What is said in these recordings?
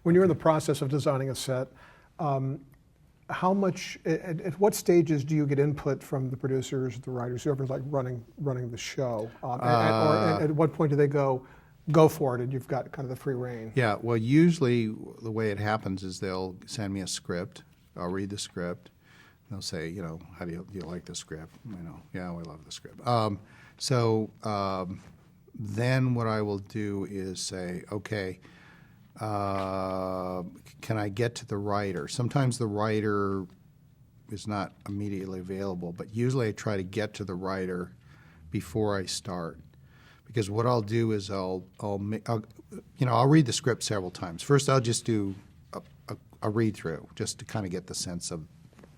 When you're in the process of designing a set, how much, at what stages do you get input from the producers, the writers, whoever's like running the show? Or at what point do they go for it, and you've got kind of the free reign? Yeah, well, usually the way it happens is they'll send me a script. I'll read the script. They'll say, you know, how do you like the script? You know, yeah, we love the script. Then what I will do is say, okay, can I get to the writer? Sometimes the writer is not immediately available, but usually I try to get to the writer before I start, because what I'll do is I'll read the script several times. First, I'll just do a read through just to kind of get the sense of,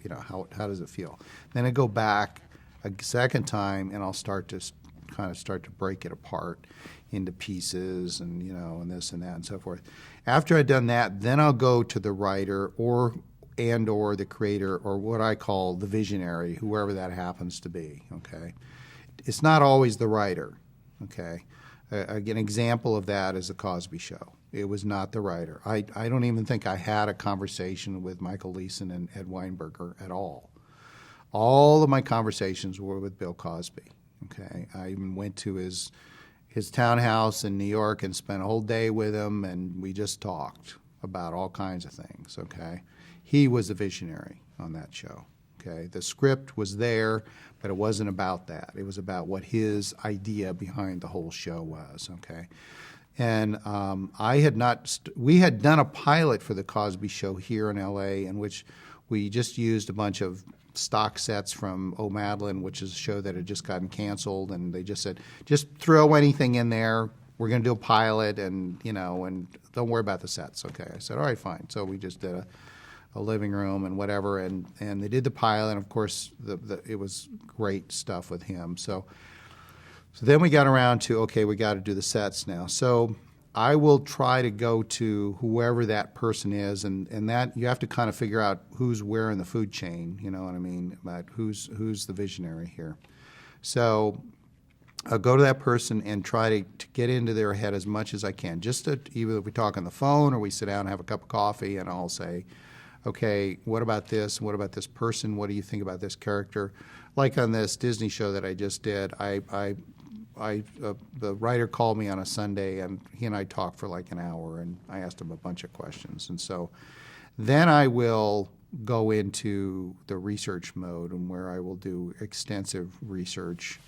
you know, how does it feel. Then I go back a second time and I'll start to break it apart into pieces, and you know, and this and that and so forth. After I've done that, then I'll go to the writer or the creator, or what I call the visionary, whoever that happens to be. Okay, it's not always the writer. Okay, an example of that is the Cosby Show. It was not the writer. I don't even think I had a conversation with Michael Leeson and Ed Weinberger at all. All of my conversations were with Bill Cosby. Okay, I even went to his townhouse in New York and spent a whole day with him, and we just talked about all kinds of things. Okay, he was the visionary on that show. Okay, the script was there, but it wasn't about that. It was about what his idea behind the whole show was. Okay, and we had done a pilot for the Cosby Show here in L.A. in which we just used a bunch of stock sets from O'Madeline, which is a show that had just gotten canceled, and they just said, just throw anything in there. We're going to do a pilot, and you know, and don't worry about the sets. Okay, I said, all right, fine. So we just did a living room and whatever, and they did the pilot. And of course, it was great stuff with him. So then we got around to, okay, we got to do the sets now. So I will try to go to whoever that person is, and that you have to kind of figure out who's where in the food chain, you know what I mean, about who's the visionary here. So I'll go to that person and try to get into their head as much as I can. Just to, either we talk on the phone or we sit down and have a cup of coffee, and I'll say, okay, what about this? What about this person? What do you think about this character? Like on this Disney show that I just did, the writer called me on a Sunday, and he and I talked for like an hour, and I asked him a bunch of questions. And so then I will go into the research mode, and where I will do extensive research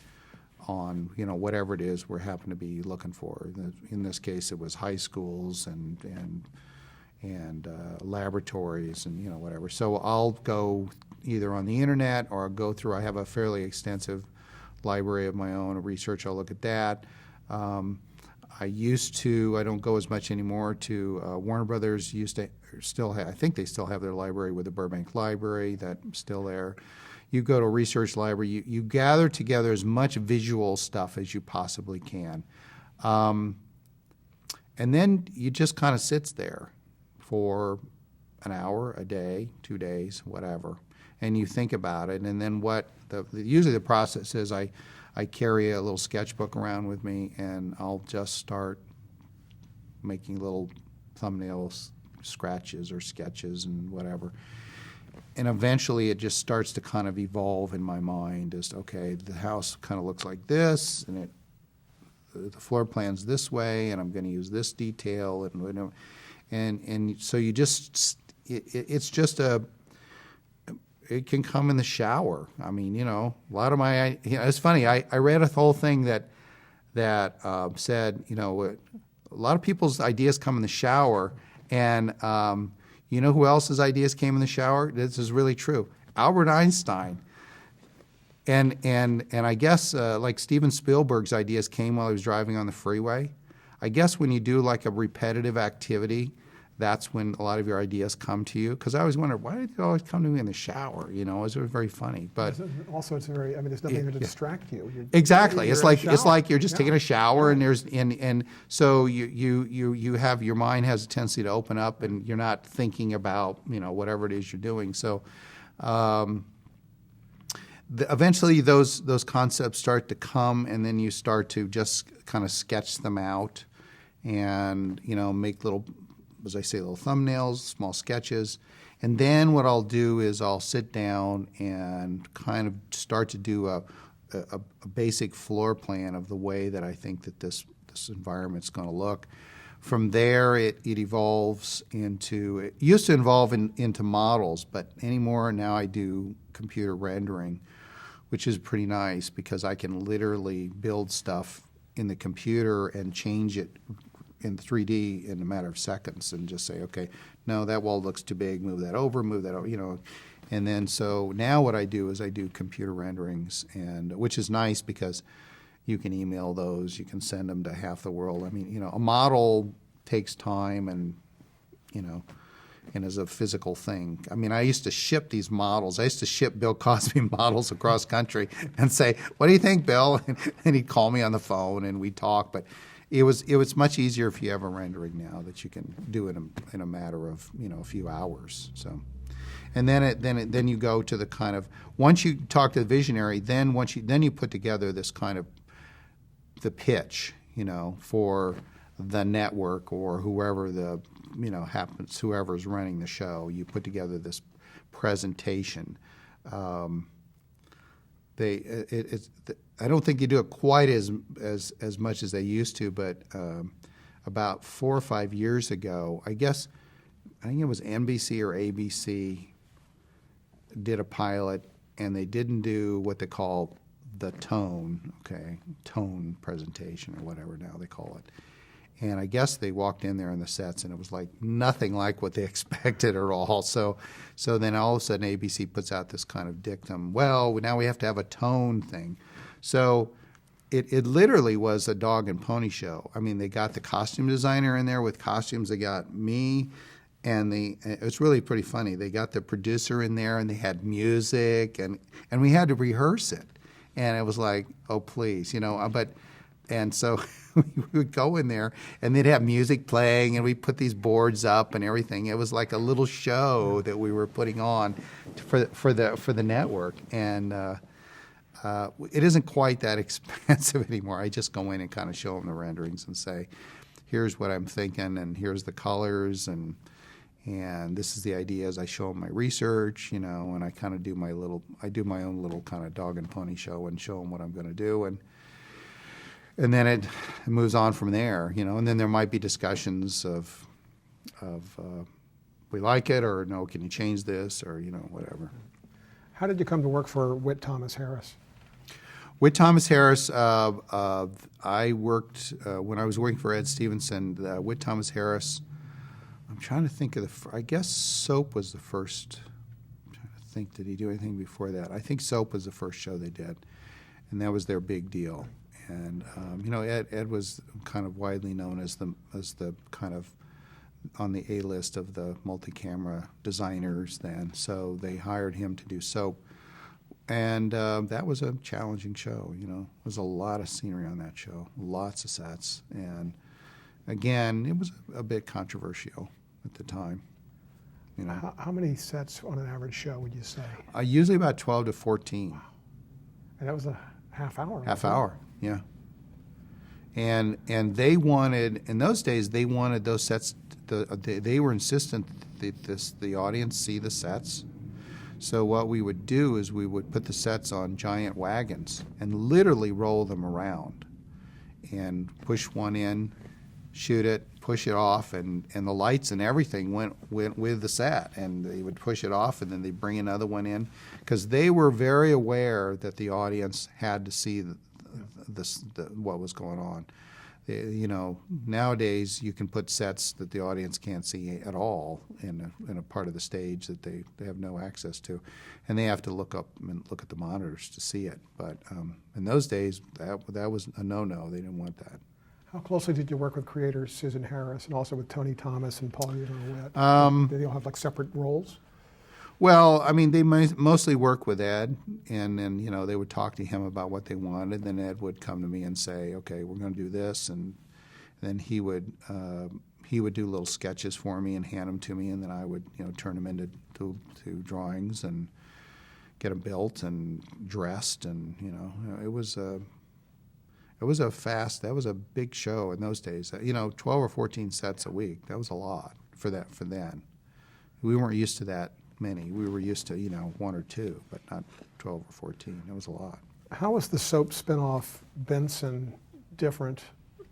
on, you know, whatever it is we happen to be looking for. In this case, it was high schools and laboratories and, you know, whatever. So I'll go either on the internet, or I'll go through, I have a fairly extensive library of my own research. I'll look at that. I used to, I don't go as much anymore, to Warner Brothers used to still have, I think they still have their library with the Burbank Library, that's still there. You go to a research library, you gather together as much visual stuff as you possibly can. And then you just kind of sits there for an hour, a day, 2 days, whatever, and you think about it. And then usually the process is I carry a little sketchbook around with me, and I'll just start making little thumbnails, scratches or sketches and whatever. And eventually it just starts to kind of evolve in my mind as, okay, the house kind of looks like this, and the floor plan's this way, and I'm going to use this detail, and so you just, it's just it can come in the shower. I mean, you know, a lot of my, you know, it's funny. I read a whole thing that said, you know, a lot of people's ideas come in the shower, and you know who else's ideas came in the shower? This is really true. Albert Einstein. And I guess like Steven Spielberg's ideas came while he was driving on the freeway. I guess when you do like a repetitive activity, that's when a lot of your ideas come to you. Because I always wondered, why did it always come to me in the shower? You know, it was very funny. But also, it's very, I mean, there's nothing to distract you. Exactly. It's like you're just taking a shower, and there's and so you have, your mind has a tendency to open up, and you're not thinking about, you know, whatever it is you're doing. So eventually those concepts start to come, and then you start to just kind of sketch them out, and, you know, make little as I say, little thumbnails, small sketches. And then what I'll do is I'll sit down and kind of start to do a basic floor plan of the way that I think that this environment's going to look. From there, it evolves into, it used to evolve into models, but anymore now I do computer rendering, which is pretty nice because I can literally build stuff in the computer and change it in 3D in a matter of seconds and just say, okay, no, that wall looks too big, move that over, you know. And then so now what I do is I do computer renderings, and which is nice because you can email those, you can send them to half the world. I mean, you know, a model takes time and, you know, and is a physical thing. I mean, I used to ship these models. I used to ship Bill Cosby models across country and say, what do you think, Bill? And he'd call me on the phone and we'd talk. But it was much easier if you have a rendering now that you can do it in a matter of, you know, a few hours. So, and then you go to the kind of, once you talk to the visionary, then you put together this kind of the pitch, you know, for the network or whoever the, you know, whoever's running the show. You put together this presentation. I don't think you do it quite as much as they used to, but about 4 or 5 years ago, I think it was NBC or ABC did a pilot, and they didn't do what they call the tone presentation or whatever now they call it. And I guess they walked in there on the sets, and it was like nothing like what they expected at all. So then all of a sudden ABC puts out this kind of dictum, well, now we have to have a tone thing. So it literally was a dog and pony show. I mean, they got the costume designer in there with costumes. They got me, and it's really pretty funny. They got the producer in there, and they had music, and we had to rehearse it. And it was like, oh, please, you know, and so we would go in there, and they'd have music playing, and we'd put these boards up and everything. It was like a little show that we were putting on for the network. And it isn't quite that expensive anymore. I just go in and kind of show them the renderings and say, here's what I'm thinking, and here's the colors, and this is the ideas. I show them my research, you know, and I kind of do my own little kind of dog and pony show and show them what I'm going to do, and then it moves on from there, you know. And then there might be discussions of we like it, or no, can you change this, or, you know, whatever. How did you come to work for Whit Thomas Harris? Whit Thomas Harris, I worked when I was working for Ed Stevenson. Whit Thomas Harris, I'm trying to think of I guess Soap was the first. I'm trying to think, did he do anything before that? I think Soap was the first show they did, and that was their big deal. And you know, Ed was kind of widely known as the kind of on the A list of the multi-camera designers then. So they hired him to do Soap, and that was a challenging show. You know, there was a lot of scenery on that show, lots of sets, and again, it was a bit controversial at the time. You know, how many sets on an average show would you say? Usually about 12 to 14. Wow. And that was a half hour. Half hour, yeah. And they wanted, in those days, they wanted those sets. They were insistent that the audience see the sets. So what we would do is we would put the sets on giant wagons and literally roll them around, and push one in, shoot it, push it off, and the lights and everything went with the set, and they would push it off, and then they'd bring another one in, because they were very aware that the audience had to see what was going on. You know, nowadays you can put sets that the audience can't see at all in a part of the stage that they have no access to, and they have to look up and look at the monitors to see it. But in those days, that was a no-no. They didn't want that. How closely did you work with creators Susan Harris and also with Tony Thomas and Paul Whit? Did they all have like separate roles? Well, I mean, they mostly work with Ed, and then, you know, they would talk to him about what they wanted. Then Ed would come to me and say, "Okay, we're going to do this," and then he would do little sketches for me and hand them to me, and then I would, you know, turn them into to drawings and get them built and dressed, and, you know, it was a big show in those days. You know, 12 or 14 sets a week. That was a lot for then. We weren't used to that many. We were used to, 1 or 2, but not 12 or 14. It was a lot. How is the soap spinoff Benson different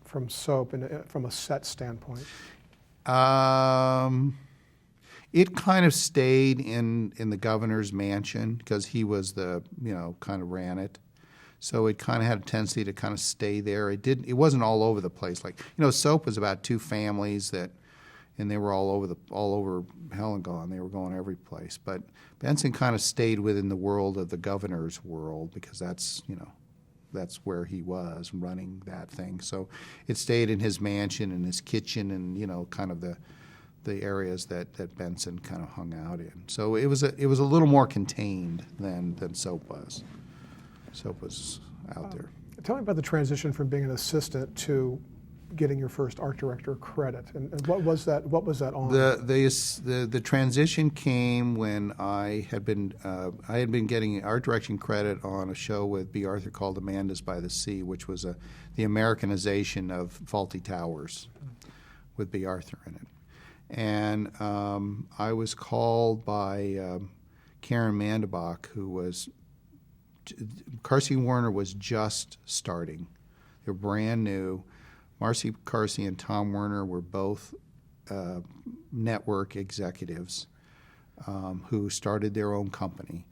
from soap and from a set standpoint? It kind of stayed in the governor's mansion because he was kind of ran it. So it kind of had a tendency to kind of stay there. It wasn't all over the place. Like, soap was about 2 families and they were all over hell and gone. They were going every place. But Benson kind of stayed within the world of the governor's world because that's where he was running that thing. So it stayed in his mansion and his kitchen and, kind of the areas that Benson kind of hung out in. So it was a little more contained than soap was. Soap was out there. Tell me about the transition from being an assistant to getting your first art director credit, and what was that on? The transition came when I had been getting art direction credit on a show with B. Arthur called Amanda's by the Sea, which was the Americanization of Fawlty Towers with B. Arthur in it. And I was called by Karen Mandebach, who was Carsey Warner was just starting. They were brand new. Marcy Carsey and Tom Werner were both network executives who started their own company.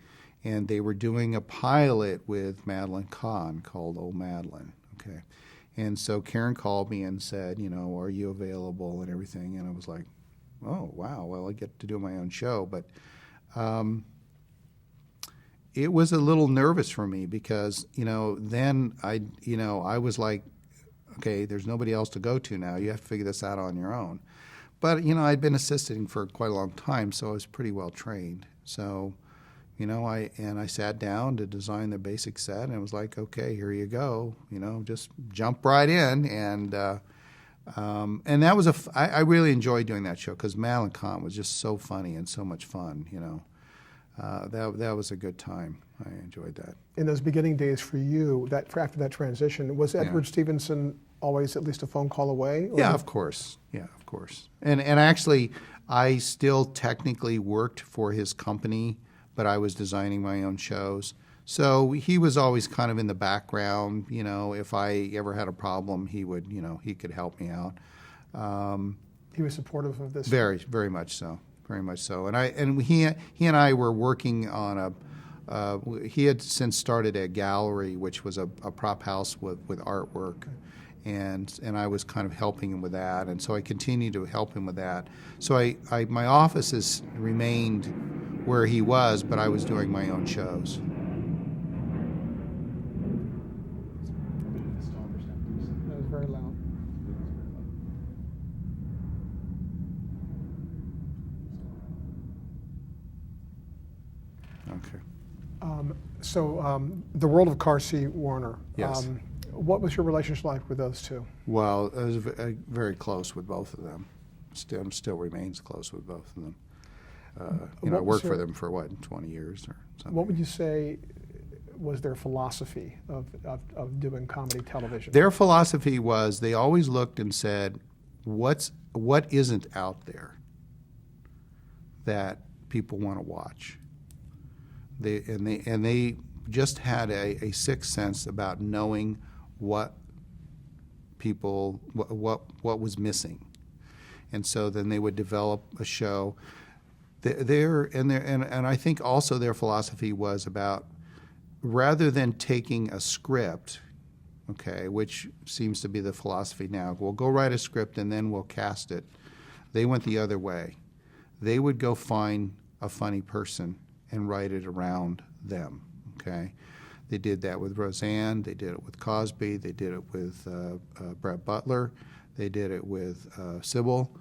And they were doing a pilot with Madeline Kahn called Oh Madeline. Okay. And so Karen called me and said, are you available and everything? And I was like, oh, wow, well, I get to do my own show. But it was a little nervous for me because, then I was like, okay, there's nobody else to go to now. You have to figure this out on your own. But, I'd been assisting for quite a long time, so I was pretty well trained. So, I sat down to design the basic set, and it was like, okay, here you go. Just jump right in. And that was I really enjoyed doing that show because Madeline Kahn was just so funny and so much fun, That was a good time. I enjoyed that. In those beginning days for you, after that transition, was Edward Stevenson always at least a phone call away? Or? Yeah, of course. Yeah, of course. And actually, I still technically worked for his company, but I was designing my own shows. So he was always kind of in the background. If I ever had a problem, he would, he could help me out. He was supportive of this? Very, very much so. Very much so. And he and I were working on he had since started a gallery, which was a prop house with artwork. And I was kind of helping him with that. And so I continued to help him with that. So my offices remained where he was, but I was doing my own shows. That was very loud. Okay. The world of Carsey Warner. Yes. What was your relationship like with those two? Well, I was very close with both of them. Still remains close with both of them. I worked for them for 20 years or something. What would you say was their philosophy of doing comedy television? Their philosophy was they always looked and said, what isn't out there that people want to watch? They just had a sixth sense about knowing what was missing, and so then they would develop a show. And I think also their philosophy was about rather than taking a script, okay, which seems to be the philosophy now. We'll go write a script and then we'll cast it. They went the other way. They would go find a funny person and write it around them, okay? They did that with Roseanne. They did it with Cosby. They did it with Brett Butler. They did it with Sybil.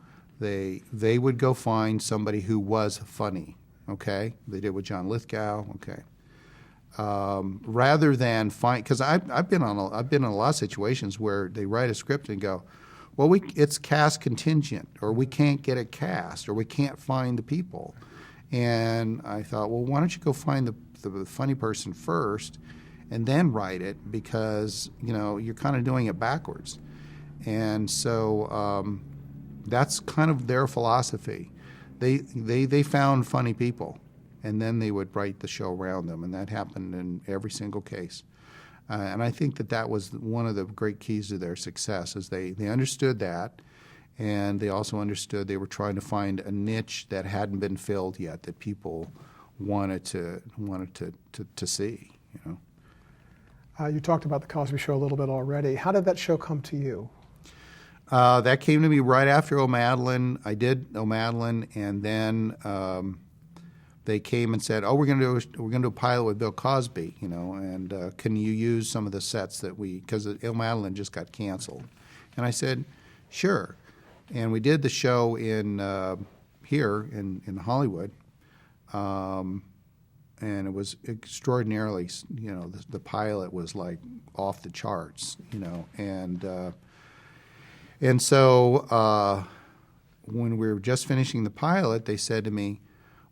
They would go find somebody who was funny, okay? They did it with John Lithgow, okay? Rather than find, because I've been in a lot of situations where they write a script and go, well, it's cast contingent, or we can't get it cast, or we can't find the people. And I thought, well, why don't you go find the funny person first and then write it, because, you're kind of doing it backwards. And so that's kind of their philosophy. They found funny people, and then they would write the show around them, and that happened in every single case. And I think that was one of the great keys to their success, is they understood that, and they also understood they were trying to find a niche that hadn't been filled yet, that people wanted to see. You know. You talked about the Cosby Show a little bit already. How did that show come to you? That came to me right after O'Madeline. I did O'Madeline, and then they came and said, "Oh, we're going to do a pilot with Bill Cosby, you know, and can you use some of the sets that because O'Madeline just got canceled?" And I said, "Sure." And we did the show in here in Hollywood, and it was extraordinarily, you know, the pilot was like off the charts, you know, and so when we were just finishing the pilot, they said to me,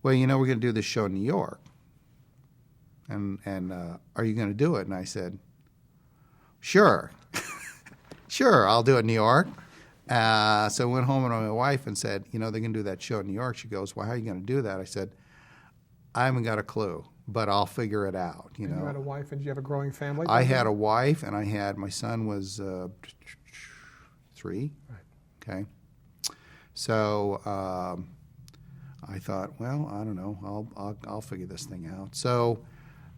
"Well, you know, we're going to do this show in New York, and are you going to do it?" And I said, "Sure, sure, I'll do it in New York." So I went home to my wife and said, "You know, they're going to do that show in New York." She goes, "Well, how are you going to do that?" I said, "I haven't got a clue, but I'll figure it out." You know, you had a wife, and did you have a growing family? I had a wife, and my son was 3. Right. Okay, so I thought, well, I don't know, I'll figure this thing out. So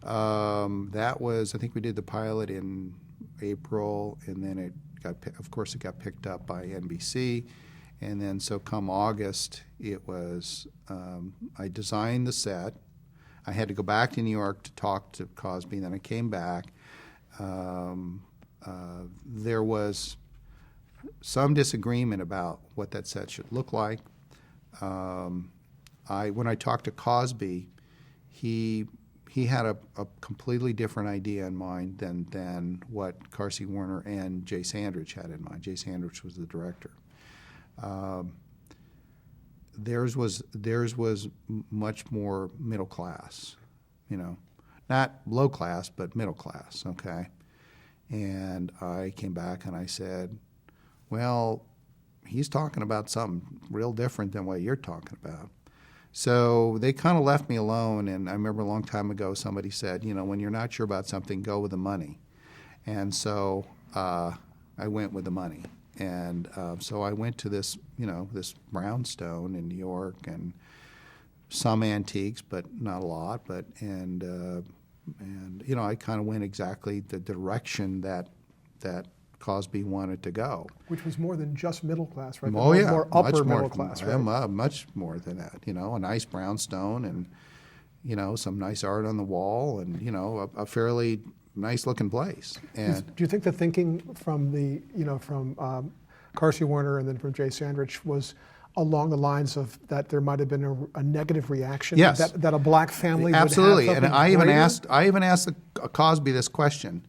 that was, I think we did the pilot in April, and then it got picked up by NBC, and then so come August, it was I designed the set. I had to go back to New York to talk to Cosby, and then I came back. There was some disagreement about what that set should look like. When I talked to Cosby, he had a completely different idea in mind than what Carsey Werner and Jay Sandridge had in mind. Jay Sandridge was the director. Theirs was much more middle class, you know, not low class, but middle class. Okay, and I came back and I said, "Well, he's talking about something real different than what you're talking about." So they kind of left me alone, and I remember a long time ago somebody said, you know, when you're not sure about something, go with the money. And so I went with the money. And so I went to this, you know, this brownstone in New York, and some antiques, but not a lot. And you know, I kind of went exactly the direction that Cosby wanted to go. Which was more than just middle class, right? Oh, yeah. More upper middle class, right? Much more than that. You know, a nice brownstone, and, you know, some nice art on the wall, and, you know, a fairly nice looking place. And do you think the thinking from from Carsey Werner and then from Jay Sandridge was along the lines of that there might have been a negative reaction? Yes. That a black family absolutely. would have And I even asked Cosby this question: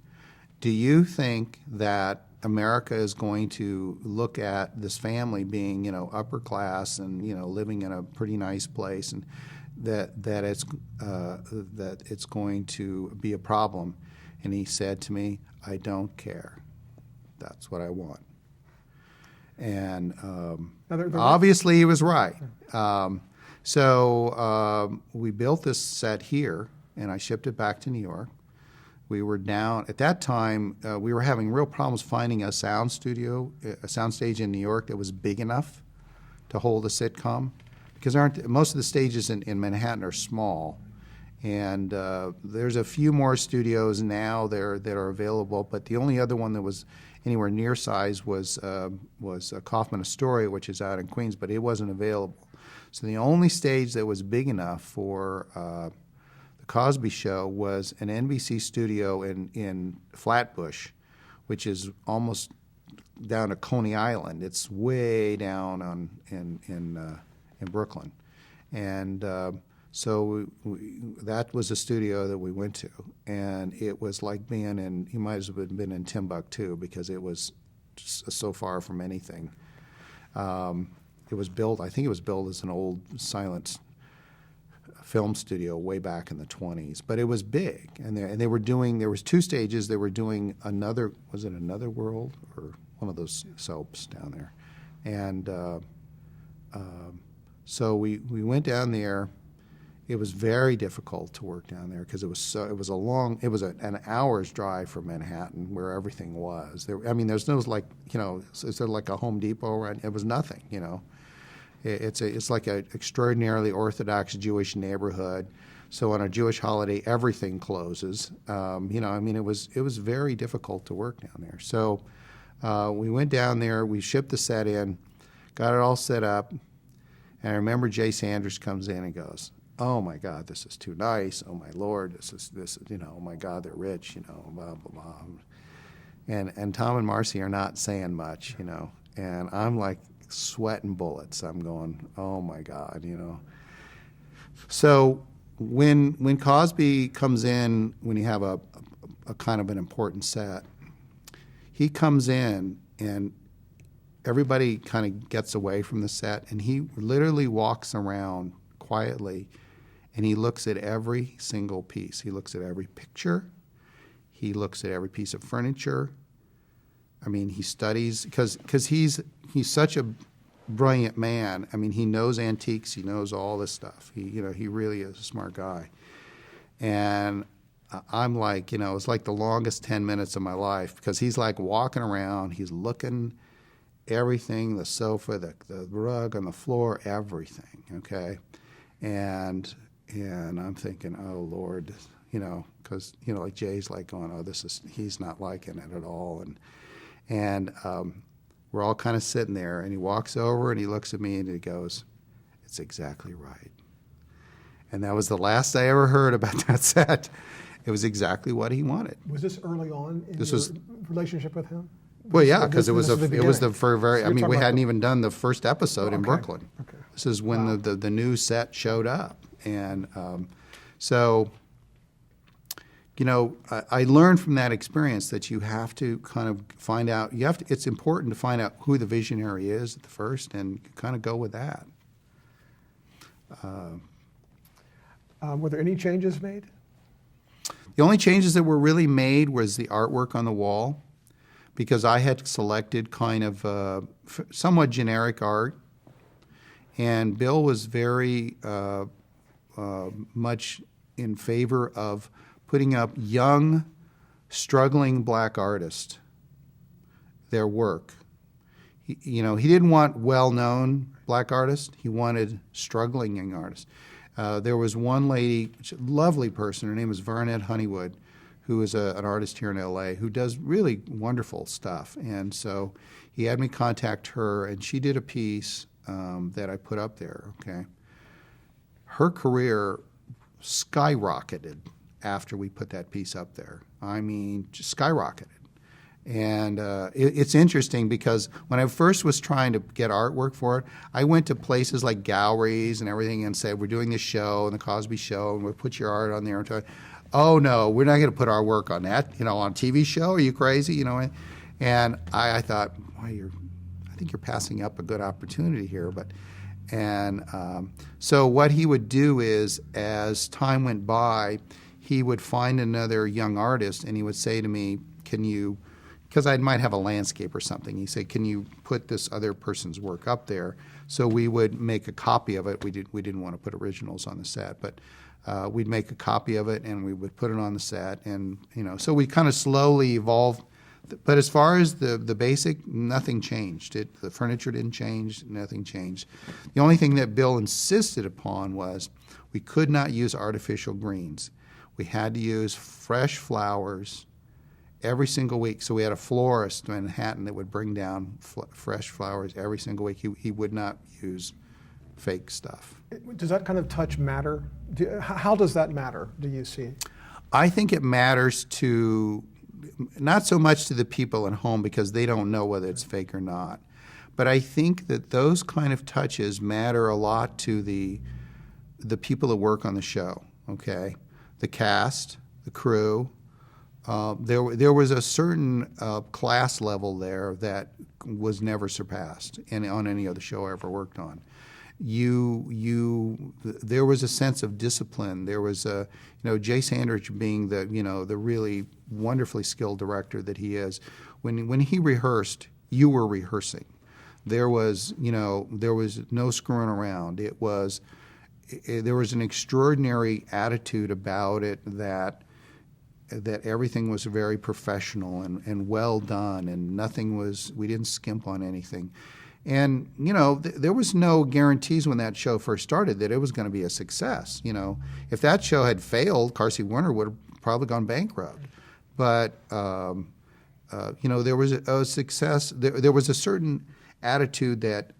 do you think that America is going to look at this family being, you know, upper class and, you know, living in a pretty nice place, and that it's going to be a problem? And he said to me, "I don't care. That's what I want." And obviously he was right. So we built this set here, and I shipped it back to New York. We were down at that time. We were having real problems finding a sound stage in New York that was big enough to hold a sitcom, because most of the stages in Manhattan are small, and there's a few more studios now that are available. But the only other one that was anywhere near size was Kaufman Astoria, which is out in Queens, but it wasn't available. So the only stage that was big enough for the Cosby Show was an NBC studio in Flatbush, which is almost down to Coney Island. It's way down in Brooklyn, and so that was a studio that we went to, and it was like being in. You might as well have been in Timbuktu, because it was just so far from anything. It was built. I think it was built as an old silent film studio way back in the 1920s, but it was big, and they were doing. There was 2 stages. They were doing Another World, or one of those soaps down there, And so we went down there. It was very difficult to work down there because it was an hour's drive from Manhattan where everything was. There's no like, is there like a Home Depot around? It was nothing, It's like an extraordinarily Orthodox Jewish neighborhood. So on a Jewish holiday, everything closes. It was very difficult to work down there. So we went down there, we shipped the set in, got it all set up, and I remember Jay Sanders comes in and goes, "Oh my God, this is too nice. Oh my Lord, this, oh my God, they're rich, blah, blah, blah." And Tom and Marcy are not saying much, and I'm like sweating bullets. I'm going, "Oh my God," So when Cosby comes in, when you have a kind of an important set, he comes in and everybody kind of gets away from the set, and he literally walks around quietly, and he looks at every single piece. He looks at every picture. He looks at every piece of furniture. He studies because he's such a brilliant man. He knows antiques. He knows all this stuff. He really is a smart guy. And I'm like, it's like the longest 10 minutes of my life because he's like walking around. He's looking everything, the sofa, the rug on the floor, everything, okay? And I'm thinking, oh, Lord, because, like Jay's like going, oh, he's not liking it at all. And we're all kind of sitting there, and he walks over and he looks at me and he goes, "It's exactly right." And that was the last I ever heard about that set. It was exactly what he wanted. Was this early on in your relationship with him? Well, yeah, because it was the very. So we hadn't even done the first episode in Brooklyn. Okay. This is when the new set showed up, and so I learned from that experience that you have to kind of find out. It's important to find out who the visionary is at the first, and kind of go with that. Were there any changes made? The only changes that were really made was the artwork on the wall, because I had selected kind of somewhat generic art, and Bill was very much in favor of putting up young, struggling black artists, their work. He didn't want well-known black artists. He wanted struggling young artists. There was one lady, a lovely person, her name is Varnette Honeywood, who is an artist here in L.A., who does really wonderful stuff. And so he had me contact her, and she did a piece that I put up there, okay? Her career skyrocketed after we put that piece up there. Just skyrocketed. And it's interesting because when I first was trying to get artwork for it, I went to places like galleries and everything and said, "We're doing this show and the Cosby Show, and we'll put your art on there." Oh no, we're not going to put our work on that. On a TV show? Are you crazy? And I thought, I think you're passing up a good opportunity here. So what he would do is, as time went by, he would find another young artist and he would say to me, "Can you?" Because I might have a landscape or something. He said, "Can you put this other person's work up there?" So we would make a copy of it. We didn't want to put originals on the set, but we'd make a copy of it and we would put it on the set. And so we kind of slowly evolved. But as far as the basic, nothing changed. The furniture didn't change. Nothing changed. The only thing that Bill insisted upon was we could not use artificial greens. We had to use fresh flowers every single week. So we had a florist in Manhattan that would bring down fresh flowers every single week. He would not use fake stuff. Does that kind of touch matter? How does that matter, do you see? I think it matters to, not so much to the people at home because they don't know whether it's fake or not, but I think that those kind of touches matter a lot to the people that work on the show, okay? The cast, the crew. There was a certain class level there that was never surpassed on any other show I ever worked on. There was a sense of discipline. There was Jay Sanders being the really wonderfully skilled director that he is. When he rehearsed, you were rehearsing. There was, there was no screwing around. There was an extraordinary attitude about it that everything was very professional and well done, and we didn't skimp on anything. And, there was no guarantees when that show first started that it was going to be a success. If that show had failed, Carsey Werner would have probably gone bankrupt. But, there was a success. There was a certain attitude that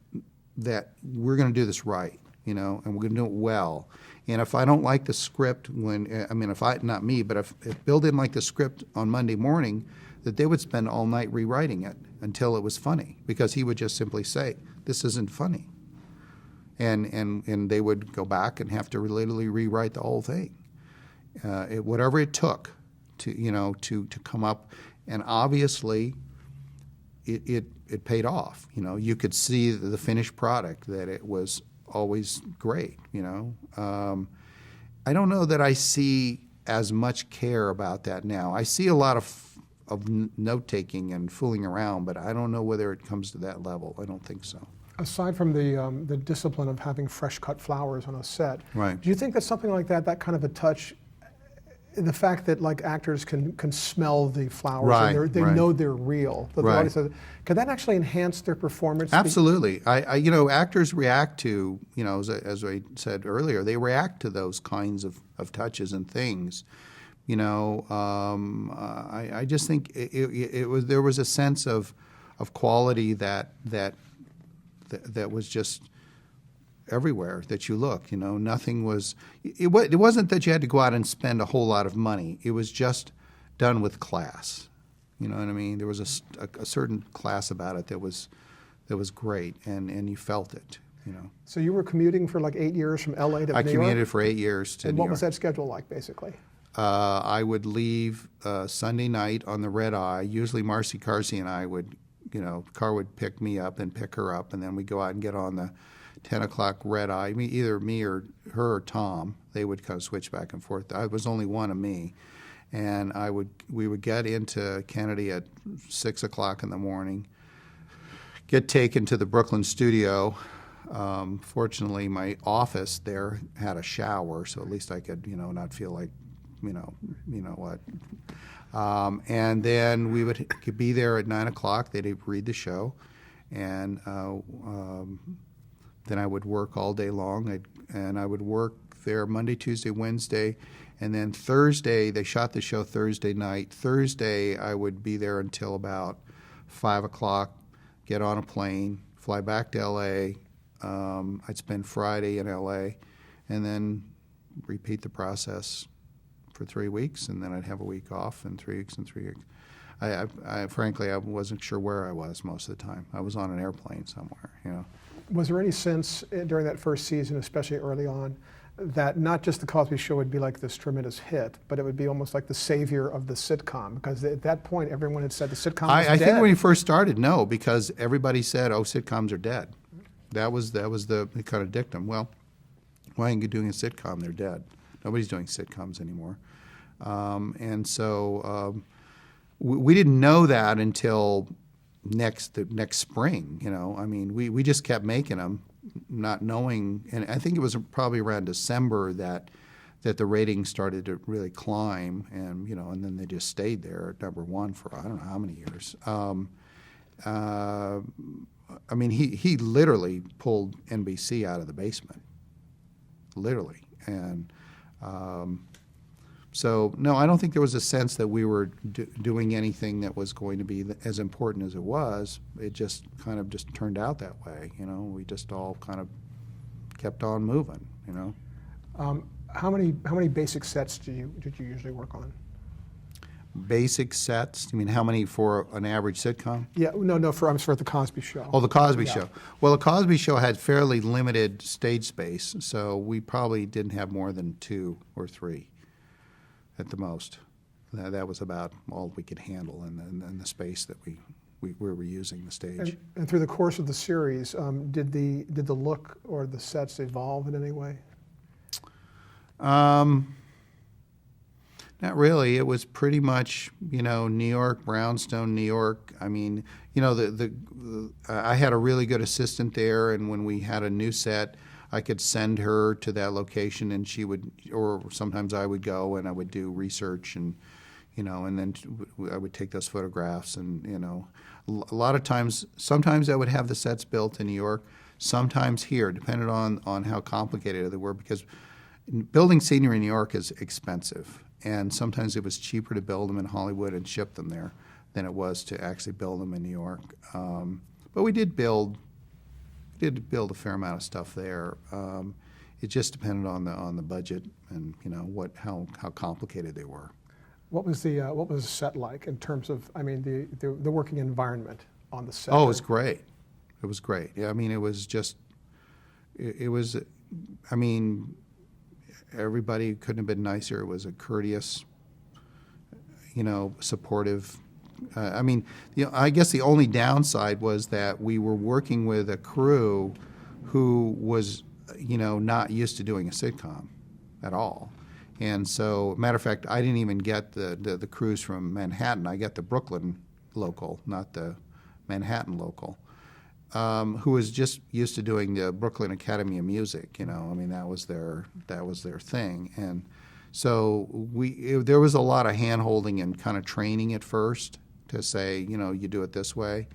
we're going to do this right, and we're going to do it well. And if I don't like the script not me, but if Bill didn't like the script on Monday morning, that they would spend all night rewriting it until it was funny, because he would just simply say, this isn't funny. And they would go back and have to literally rewrite the whole thing. Whatever it took to come up, and obviously it paid off. You could see the finished product, that it was always great. I don't know that I see as much care about that now. I see a lot of note-taking and fooling around, but I don't know whether it comes to that level. I don't think so. Aside from the discipline of having fresh cut flowers on a set, right. Do you think that something like that kind of a touch, the fact that like actors can smell the flowers, right, and they right. know they're real, that right. Could that actually enhance their performance? Absolutely. Actors react to, as I said earlier, they react to those kinds of touches and things. I just think there was a sense of quality that was just everywhere that you look. Nothing was. It wasn't that you had to go out and spend a whole lot of money. It was just done with class. You know what I mean? There was a certain class about it that was great, and you felt it. So you were commuting for like 8 years from L.A. to New York? I commuted for 8 years to New York. And what was that schedule like, basically? I would leave Sunday night on the red eye. Usually Marcy Carsey and I would, the car would pick me up and pick her up, and then we'd go out and get on the 10 o'clock red eye. Either me or her or Tom. They would kind of switch back and forth. I was only one of me. And we would get into Kennedy at 6 o'clock in the morning, get taken to the Brooklyn studio. Fortunately, my office there had a shower, so at least I could, not feel like, what. And then we could be there at 9 o'clock. They'd read the show, and then I would work all day long. I would work there Monday, Tuesday, Wednesday, and then Thursday. They shot the show Thursday night. Thursday, I would be there until about 5 o'clock. Get on a plane, fly back to L.A. I'd spend Friday in L.A. and then repeat the process for 3 weeks, and then I'd have a week off, and 3 weeks and 3 weeks. I frankly, I wasn't sure where I was most of the time. I was on an airplane somewhere, Was there any sense during that first season, especially early on, that not just the Cosby Show would be like this tremendous hit, but it would be almost like the savior of the sitcom? Because at that point, everyone had said the sitcom was dead. I think when you first started, no, because everybody said, "Oh, sitcoms are dead." That was the kind of dictum. Well, why aren't you doing a sitcom? They're dead. Nobody's doing sitcoms anymore. And so we didn't know that until next spring. We just kept making them, not knowing. And I think it was probably around December that the ratings started to really climb, and and then they just stayed there at number one for I don't know how many years. He literally pulled NBC out of the basement, literally. And so, no, I don't think there was a sense that we were doing anything that was going to be as important as it was. It just kind of just turned out that way, We just all kind of kept on moving, How many basic sets did you usually work on? Basic sets? You mean how many for an average sitcom? Yeah, no, for the Cosby Show. Oh, the Cosby Show. Well, the Cosby Show had fairly limited stage space, so we probably didn't have more than 2 or 3 at the most. That was about all we could handle in the space that we were using the stage. And through the course of the series, did the look or the sets evolve in any way? Not really. It was pretty much, New York, Brownstone, New York. I mean, I had a really good assistant there, and when we had a new set, I could send her to that location, and she would, or sometimes I would go and I would do research, and and then I would take those photographs, and a lot of times, sometimes I would have the sets built in New York, sometimes here, depending on how complicated they were, because building scenery in New York is expensive. And sometimes it was cheaper to build them in Hollywood and ship them there than it was to actually build them in New York. But we did build a fair amount of stuff there. It just depended on the budget and how complicated they were. What was the set like in terms of, I mean, the working environment on the set? Oh, it was great. It was great. Yeah, I mean, it was just, I mean, everybody couldn't have been nicer. It was a courteous, supportive. I mean, I guess the only downside was that we were working with a crew who was, not used to doing a sitcom at all. And so, matter of fact, I didn't even get the crews from Manhattan. I got the Brooklyn local, not the Manhattan local, who was just used to doing the Brooklyn Academy of Music. I mean, that was their thing. And so there was a lot of hand-holding and kind of training at first to say, you do it this way.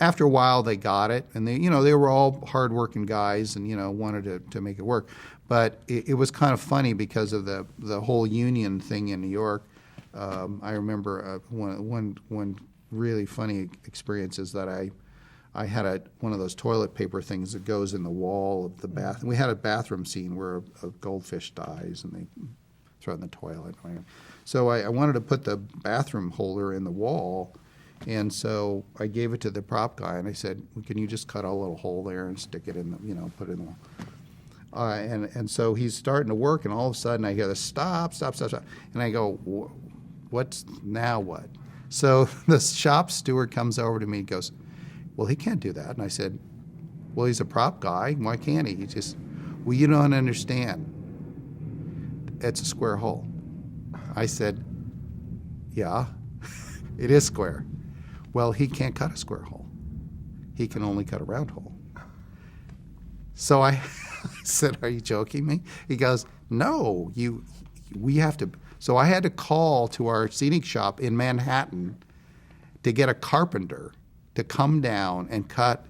After a while, they got it, and they were all hard-working guys, and wanted to make it work. But it was kind of funny because of the whole union thing in New York. I remember one really funny experience is that I had one of those toilet paper things that goes in the wall of the bath. And we had a bathroom scene where a goldfish dies, and they throw it in the toilet. So I wanted to put the bathroom holder in the wall. And so I gave it to the prop guy, and I said, "Can you just cut a little hole there and stick it in the, put it in the wall?" And so he's starting to work, and all of a sudden I hear the stop. And I go, "What's now what?" So the shop steward comes over to me and goes, "Well, he can't do that." And I said, "Well, he's a prop guy. Why can't he?" He just, "Well, you don't understand. It's a square hole." I said, "Yeah, it is square." "Well, he can't cut a square hole. He can only cut a round hole." So I said, "Are you joking me?" He goes, "No, we have to." So I had to call to our scenic shop in Manhattan to get a carpenter to come down and cut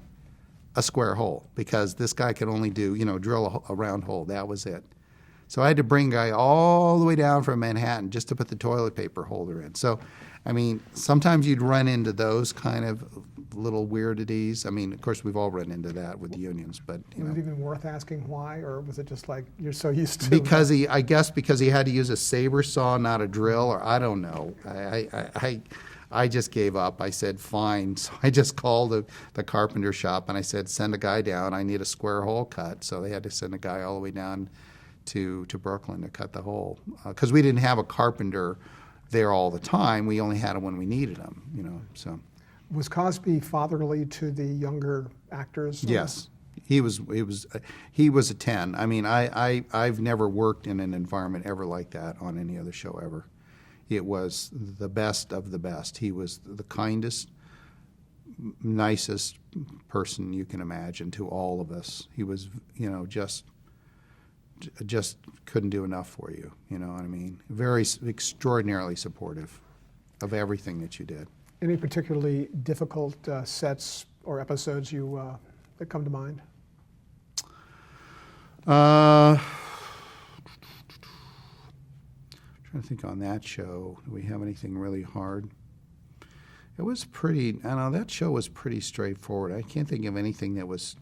a square hole, because this guy could only do, drill a round hole. That was it. So I had to bring a guy all the way down from Manhattan just to put the toilet paper holder in. So, I mean, sometimes you'd run into those kind of little weirdities. I mean, of course, we've all run into that with the unions, but, Was it even worth asking why, or was it just like you're so used to? Because I guess because he had to use a saber saw, not a drill, or I don't know. I just gave up. I said, fine. So I just called the carpenter shop, and I said, send a guy down. I need a square hole cut. So they had to send a guy all the way down to Brooklyn to cut the hole, because we didn't have a carpenter there all the time. We only had him when we needed him, so. Was Cosby fatherly to the younger actors? Yes. He was a 10. I mean, I've never worked in an environment ever like that on any other show ever. It was the best of the best. He was the kindest, nicest person you can imagine to all of us. He was, just couldn't do enough for you. You know what I mean? Very extraordinarily supportive of everything that you did. Any particularly difficult sets or episodes that come to mind? Trying to think on that show. Do we have anything really hard? It was pretty. I don't know, that show was pretty straightforward. I can't think of anything that was,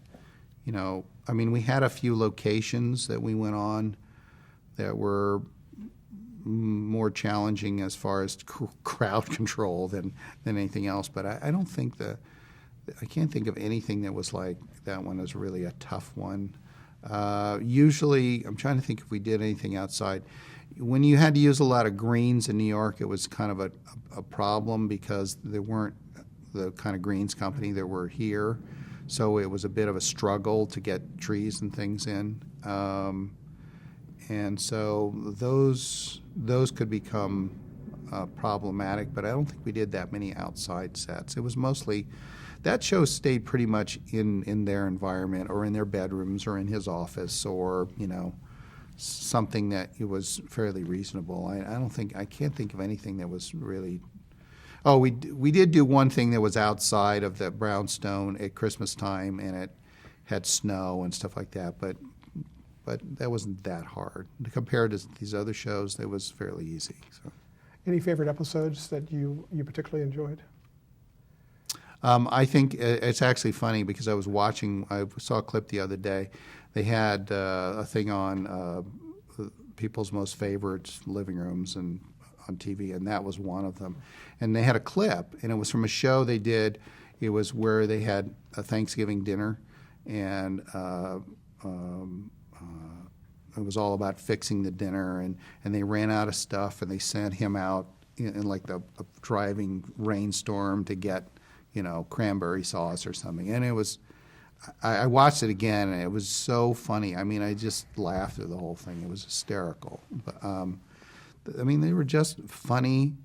I mean, we had a few locations that we went on that were more challenging as far as crowd control than anything else. But I don't think I can't think of anything that was like that one was really a tough one. Usually, I'm trying to think if we did anything outside. When you had to use a lot of greens in New York, it was kind of a problem because there weren't the kind of greens company that were here. So it was a bit of a struggle to get trees and things in. And so those could become problematic, but I don't think we did that many outside sets. It was mostly, that show stayed pretty much in their environment or in their bedrooms or in his office or, something that it was fairly reasonable. I can't think of anything that was really. Oh, we did do one thing that was outside of the brownstone at Christmas time, and it had snow and stuff like that, but that wasn't that hard. Compared to these other shows, it was fairly easy. So. Any favorite episodes that you particularly enjoyed? I think it's actually funny because I saw a clip the other day. They had a thing on people's most favorite living rooms and on TV, and that was one of them. And they had a clip, and it was from a show they did. It was where they had a Thanksgiving dinner, and it was all about fixing the dinner, and they ran out of stuff, and they sent him out in like a driving rainstorm to get, cranberry sauce or something. And it was, I watched it again, and it was so funny. I mean, I just laughed through the whole thing. It was hysterical. But, they were just funny,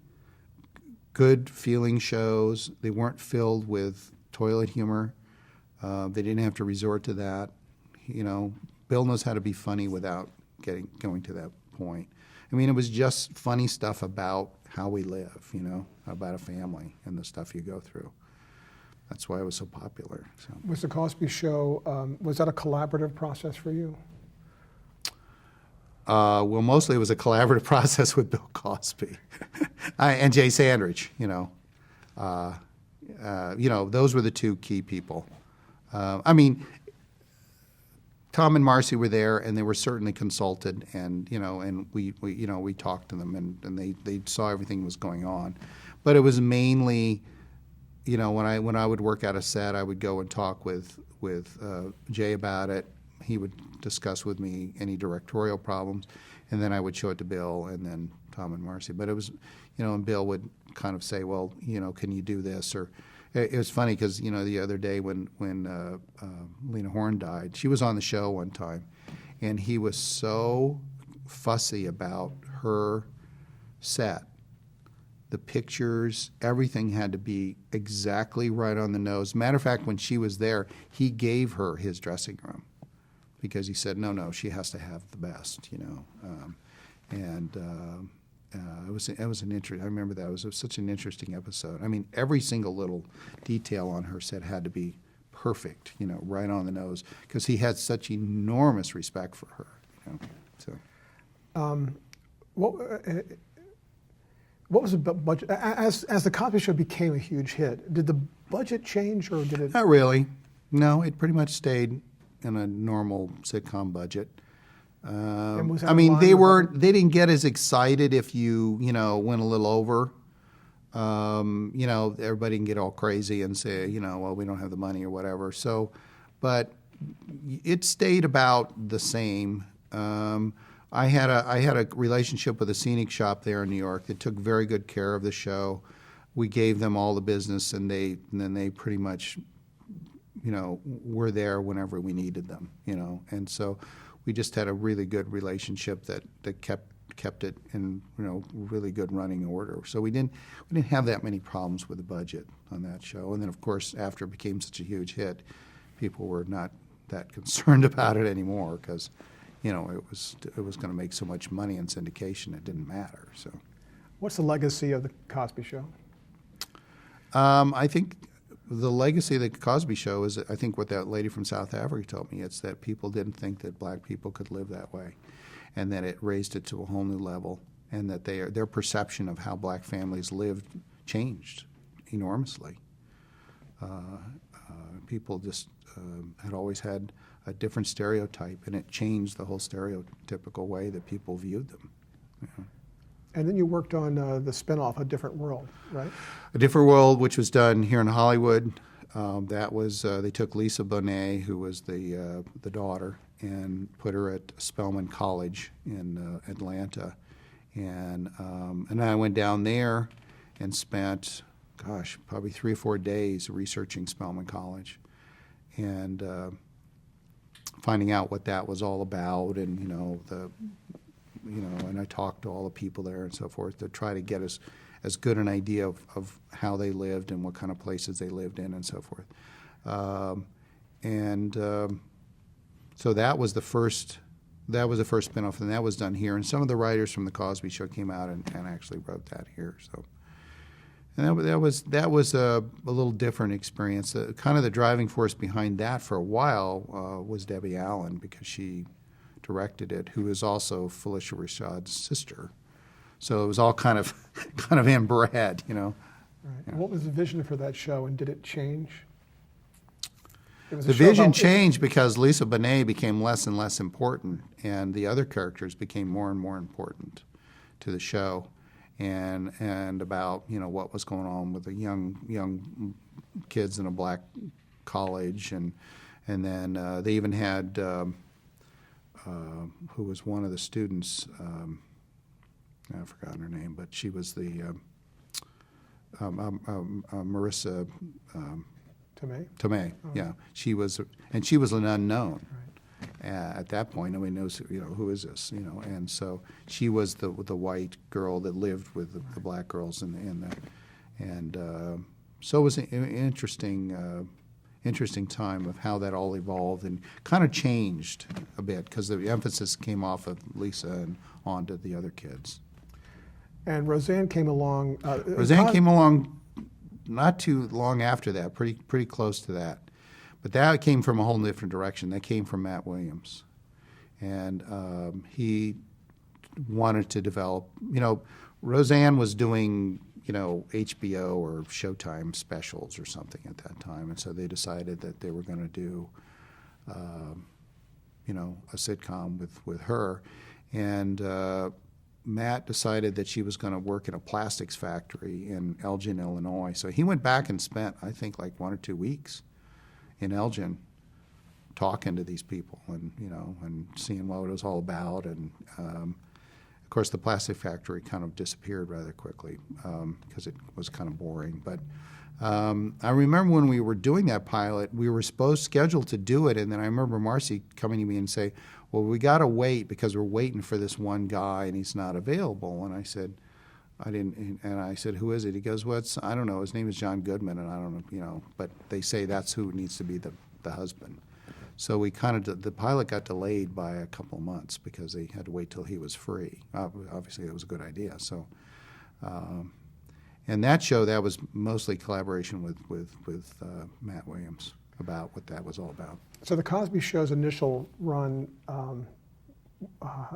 good feeling shows. They weren't filled with toilet humor. They didn't have to resort to that. Bill knows how to be funny without going to that point. I mean, it was just funny stuff about how we live, about a family and the stuff you go through. That's why it was so popular. So. Was the Cosby Show, was that a collaborative process for you? Well, mostly it was a collaborative process with Bill Cosby and Jay Sandridge. Those were the two key people. Tom and Marcy were there, and they were certainly consulted, and we talked to them, and they saw everything was going on, but it was mainly, when I would work out a set, I would go and talk with Jay about it. He would discuss with me any directorial problems, and then I would show it to Bill, and then Tom and Marcy. But it was, and Bill would kind of say, well, can you do this? Or it was funny because, the other day when Lena Horne died, she was on the show one time, and he was so fussy about her set. The pictures, everything had to be exactly right on the nose. Matter of fact, when she was there, he gave her his dressing room because he said, no, she has to have the best, It was an interesting. I remember that. It was such an interesting episode. I mean, every single little detail on her set had to be perfect, right on the nose, because he had such enormous respect for her. So. What was the budget as the Cosby Show became a huge hit? Did the budget change, or did it? Not really. No, it pretty much stayed in a normal sitcom budget. They didn't get as excited if you went a little over. Everybody can get all crazy and say, well, we don't have the money or whatever. So, but it stayed about the same. I had a relationship with a scenic shop there in New York that took very good care of the show. We gave them all the business, and then they pretty much, were there whenever we needed them, and so we just had a really good relationship that kept it in really good running order. So we didn't have that many problems with the budget on that show. And then of course, after it became such a huge hit, people were not that concerned about it anymore because it was going to make so much money in syndication it didn't matter. So, what's the legacy of the Cosby Show? I think the legacy of the Cosby Show is, I think, what that lady from South Africa told me. It's that people didn't think that black people could live that way, and that it raised it to a whole new level, and that their perception of how black families lived changed enormously. People just had always had a different stereotype, and it changed the whole stereotypical way that people viewed them. And then you worked on the spinoff, A Different World, right? A Different World, which was done here in Hollywood. That was they took Lisa Bonet, who was the daughter, and put her at Spelman College in Atlanta, and I went down there and spent, probably 3 or 4 days researching Spelman College, and finding out what that was all about, and and I talked to all the people there and so forth to try to get as good an idea of how they lived and what kind of places they lived in and so forth. So that was the first spinoff, and that was done here. And some of the writers from the Cosby Show came out and actually wrote that here. So, and that was a little different experience. Kind of the driving force behind that for a while was Debbie Allen, because she directed it, who is also Felicia Rashad's sister. So it was all kind of inbred, you know. Right. Yeah. What was the vision for that show, and did it change? The vision changed because Lisa Bonet became less and less important, and the other characters became more and more important to the show, and about, you know, what was going on with the young kids in a black college, and then they even had who was one of the students. I've forgotten her name, but she was the Marissa. Tomei, Oh. yeah. She was an unknown Right. at that point. Nobody knows, you know, who is this, you know. And so she was the white girl that lived with the black girls, and so it was an interesting time of how that all evolved and kind of changed a bit because the emphasis came off of Lisa and onto the other kids. And Roseanne came along. Roseanne came along not too long after that, pretty close to that. But that came from a whole different direction. That came from Matt Williams. And he wanted to develop, you know, Roseanne was doing, you know, HBO or Showtime specials or something at that time. And so they decided that they were going to do, you know, a sitcom with her. And Matt decided that she was going to work in a plastics factory in Elgin, Illinois. So he went back and spent, I think, like 1 or 2 weeks in Elgin talking to these people and, you know, and seeing what it was all about. And, of course, the plastic factory kind of disappeared rather quickly because it was kind of boring. But I remember when we were doing that pilot, we were scheduled to do it, and then I remember Marcy coming to me and say, well, we got to wait because we're waiting for this one guy and he's not available. And I said, who is it? He goes, well, I don't know. His name is John Goodman, and I don't know, you know, but they say that's who needs to be the husband. So we the pilot got delayed by a couple of months because they had to wait till he was free. Obviously, it was a good idea. So, and that show, that was mostly collaboration with Matt Williams about what that was all about. So the Cosby Show's initial run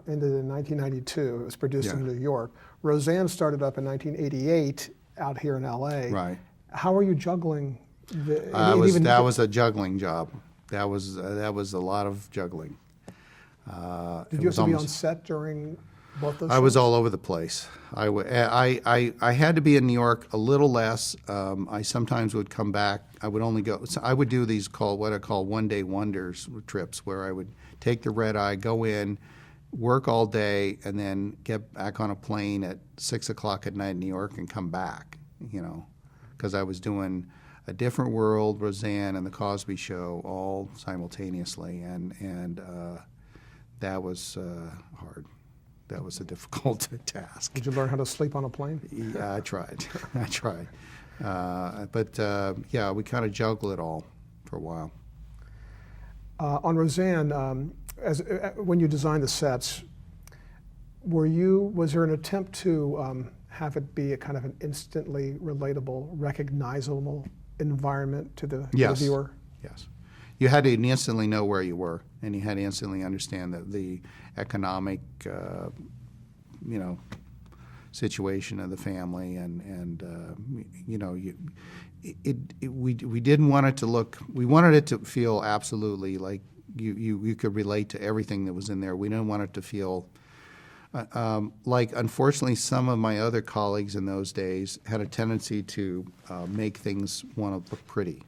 ended in 1992. It was produced in New York. Roseanne started up in 1988 out here in L.A. Right. How are you juggling? That was a juggling job. That was a lot of juggling. Did you have to be on set during both those shows? I was all over the place. I had to be in New York a little less. I sometimes would come back. I would only go. So I would do these what I call one-day wonders trips, where I would take the red eye, go in, work all day, and then get back on a plane at 6 o'clock at night in New York and come back. You know, because I was doing A Different World, Roseanne, and The Cosby Show all simultaneously, and that was hard. That was a difficult task. Did you learn how to sleep on a plane? Yeah, I tried. But we kind of juggled it all for a while. On Roseanne, when you designed the sets, was there an attempt to have it be a kind of an instantly relatable, recognizable environment to the viewer? Yes. You had to instantly know where you were, and you had to instantly understand the economic, situation of the family, and you know, we didn't want it to look. We wanted it to feel absolutely like you could relate to everything that was in there. We didn't want it to feel like, unfortunately, some of my other colleagues in those days had a tendency to make things want to look pretty.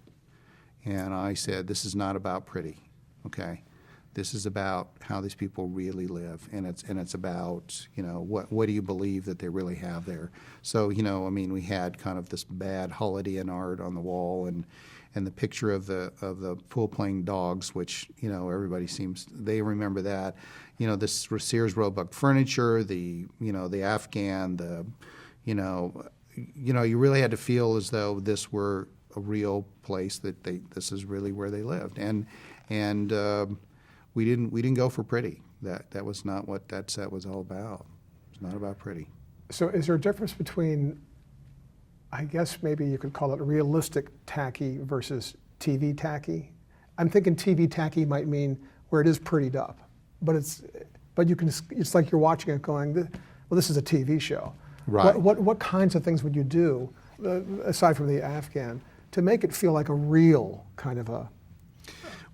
And I said, this is not about pretty, okay? This is about how these people really live, and it's about, you know, what do you believe that they really have there. So, you know, I mean, we had kind of this bad Holidayan art on the wall, and the picture of the pool playing dogs, which, you know, everybody seems they remember that. You know, this Sears Roebuck furniture, the, you know, the Afghan, the, you know, you really had to feel as though this were a real place, that this is really where they lived, and we didn't go for pretty. That was not what that set was all about. It's not about pretty. So is there a difference between, I guess maybe you could call it realistic tacky versus TV tacky? I'm thinking TV tacky might mean where it is prettied up, but it's like you're watching it going, well, this is a TV show. Right. What kinds of things would you do, aside from the Afghan, to make it feel like a real kind of a...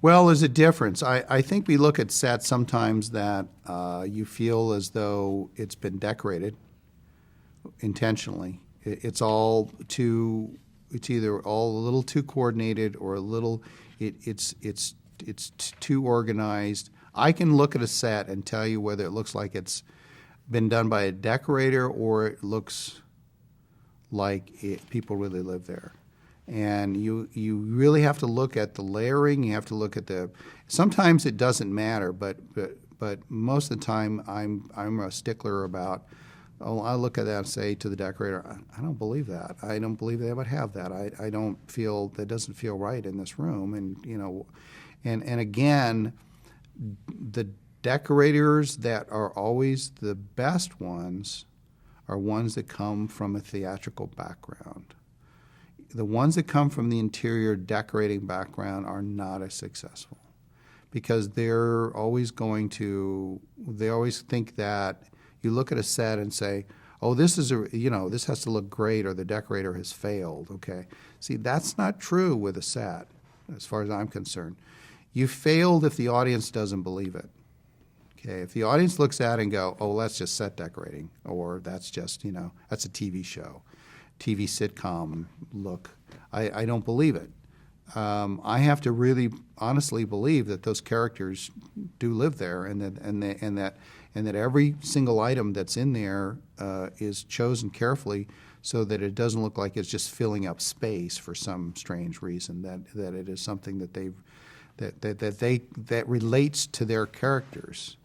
Well, there's a difference. I think we look at sets sometimes that you feel as though it's been decorated intentionally. It's either all a little too coordinated or a little, it's too organized. I can look at a set and tell you whether it looks like it's been done by a decorator or it looks like people really live there. And you really have to look at the layering. You have to look at sometimes it doesn't matter, but most of the time I'm a stickler about, I look at that and say to the decorator, I don't believe that. I don't believe they would have that. I don't feel, that doesn't feel right in this room. And, you know, and again, the decorators that are always the best ones are ones that come from a theatrical background. The ones that come from the interior decorating background are not as successful because they always think that you look at a set and say, oh, this has to look great, or the decorator has failed, okay? See, that's not true with a set, as far as I'm concerned. You failed if the audience doesn't believe it. Okay, if the audience looks at it and go, oh, that's just set decorating, or that's just, you know, that's a TV show, TV sitcom look, I don't believe it. I have to really honestly believe that those characters do live there, and that every single item that's in there is chosen carefully so that it doesn't look like it's just filling up space for some strange reason. That it is something that relates to their characters.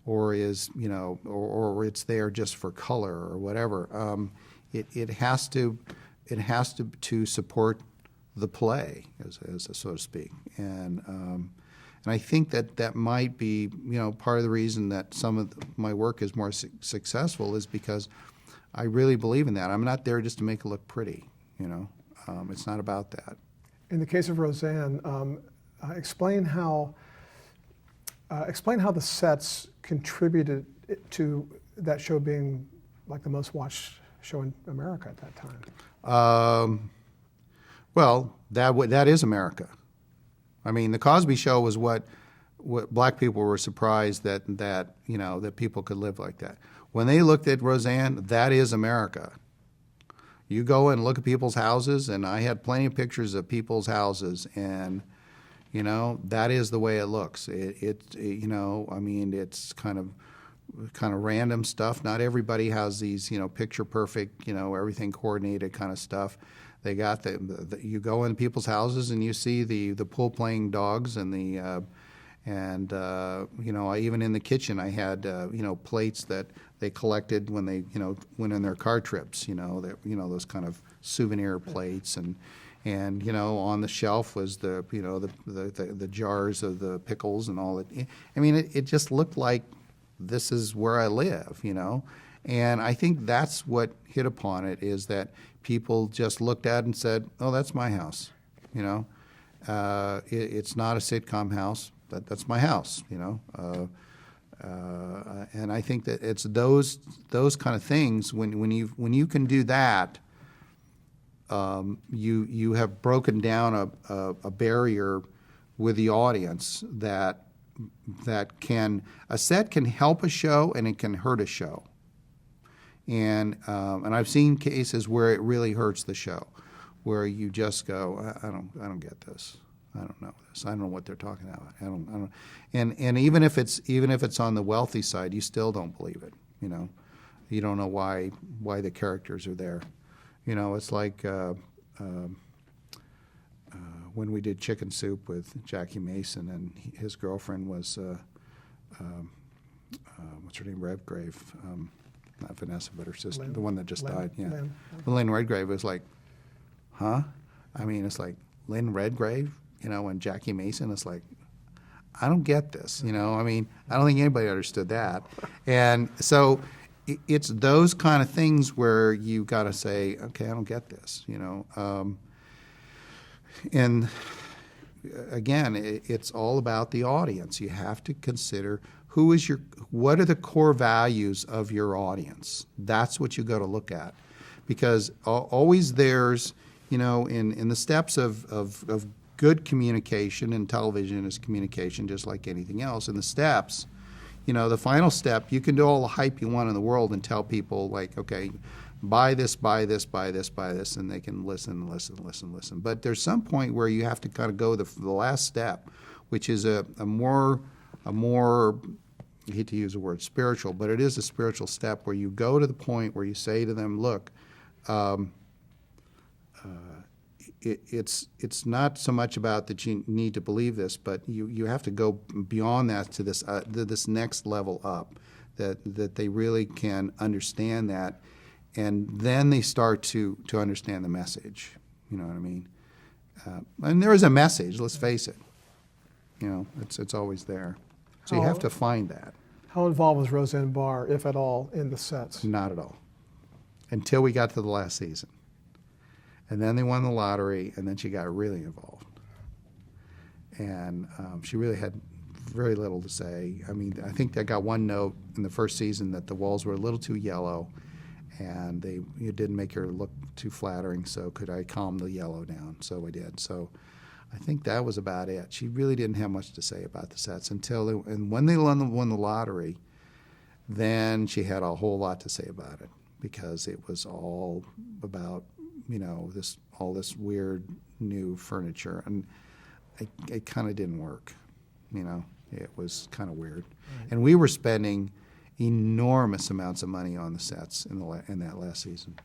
Or is, you know, or it's there just for color or whatever. It has to support the play, as so to speak, and I think that might be, you know, part of the reason that some of my work is more successful is because I really believe in that. I'm not there just to make it look pretty, you know. It's not about that. In the case of Roseanne, explain how the sets contributed to that show being like the most watched show in America at that time. Well, that is America. I mean, the Cosby Show was what black people were surprised that you know, that people could live like that. When they looked at Roseanne, that is America. You go and look at people's houses, and I had plenty of pictures of people's houses, and you know, that is the way it looks. It you know, I mean, it's kind of random stuff. Not everybody has these, you know, picture perfect, you know, everything coordinated kind of stuff. They got you go in people's houses and you see the pool playing dogs and you know, even in the kitchen I had you know, plates that they collected when they, you know, went on their car trips. You know, that, you know, those kind of souvenir plates, and you know, on the shelf was the, you know, the jars of the pickles and all that. I mean, it just looked like this is where I live, you know. And I think that's what hit upon it, is that people just looked at it and said, oh, that's my house, you know. It's not a sitcom house, but that's my house, you know. And I think that it's those kind of things, when you can do that, you have broken down a barrier with the audience that a set can help a show and it can hurt a show. And I've seen cases where it really hurts the show, where you just go, I don't get this. I don't know this. I don't know what they're talking about. I don't. And even if it's on the wealthy side, you still don't believe it. You know, you don't know why the characters are there. You know, it's like when we did Chicken Soup with Jackie Mason, and his girlfriend was what's her name, Redgrave. Not Vanessa, but her sister, Lynn, the one that just Lynn, died. Yeah, Lynn. Lynn Redgrave was like, huh? I mean, it's like Lynn Redgrave, you know, and Jackie Mason. It's like, I don't get this, you know. I mean, I don't think anybody understood that. And so it's those kind of things where you got to say, okay, I don't get this, you know. And again, it's all about the audience. You have to consider what are the core values of your audience. That's what you got to look at, because always there's, you know, in the steps of good communication, and television is communication just like anything else. In the steps, you know, the final step, you can do all the hype you want in the world and tell people like, okay, buy this, buy this, buy this, buy this, and they can listen. But there's some point where you have to kind of go the last step, which is a more I hate to use the word spiritual, but it is a spiritual step where you go to the point where you say to them, look, it's not so much about that you need to believe this, but you have to go beyond that to this next level up, that they really can understand that, and then they start to understand the message. You know what I mean? And there is a message. Let's face it. You know, it's always there. So you have to find that. How involved was Roseanne Barr, if at all, in the sets? Not at all. Until we got to the last season. And then they won the lottery, and then she got really involved. And she really had very little to say. I mean, I think they got one note in the first season that the walls were a little too yellow, and it didn't make her look too flattering, so could I calm the yellow down? So we did. So I think that was about it. She really didn't have much to say about the sets and when they won the lottery, then she had a whole lot to say about it, because it was all about, you know, all this weird new furniture, and it kind of didn't work. You know, it was kind of weird, right. And we were spending enormous amounts of money on the sets in that last season.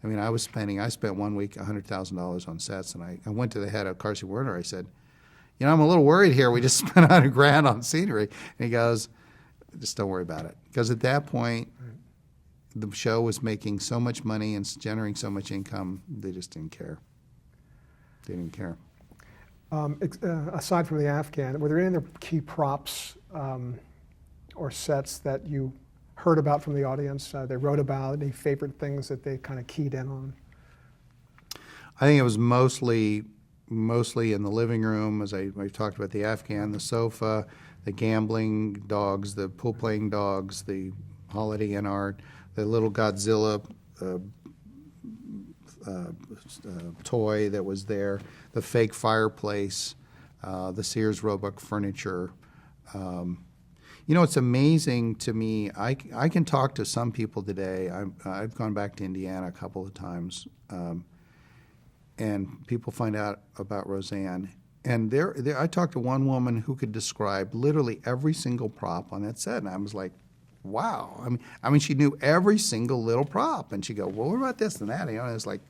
I mean, I spent 1 week $100,000 on sets, and I went to the head of Carsey Werner. I said, you know, I'm a little worried here. We just spent $100,000 on scenery. And he goes, just don't worry about it. Because at that point, the show was making so much money and generating so much income, they just didn't care. They didn't care. Aside from the Afghan, were there any other key props or sets that you heard about from the audience, they wrote about, any favorite things that they kind of keyed in on? I think it was mostly in the living room, as we've talked about the Afghan, the sofa, the gambling dogs, the pool-playing dogs, the Holiday Inn art, the little Godzilla toy that was there, the fake fireplace, the Sears Roebuck furniture. You know, it's amazing to me. I can talk to some people today. I've gone back to Indiana a couple of times, and people find out about Roseanne. And I talked to one woman who could describe literally every single prop on that set, and I was like, wow. I mean, she knew every single little prop, and she'd go, well, what about this and that? You know, and it's like,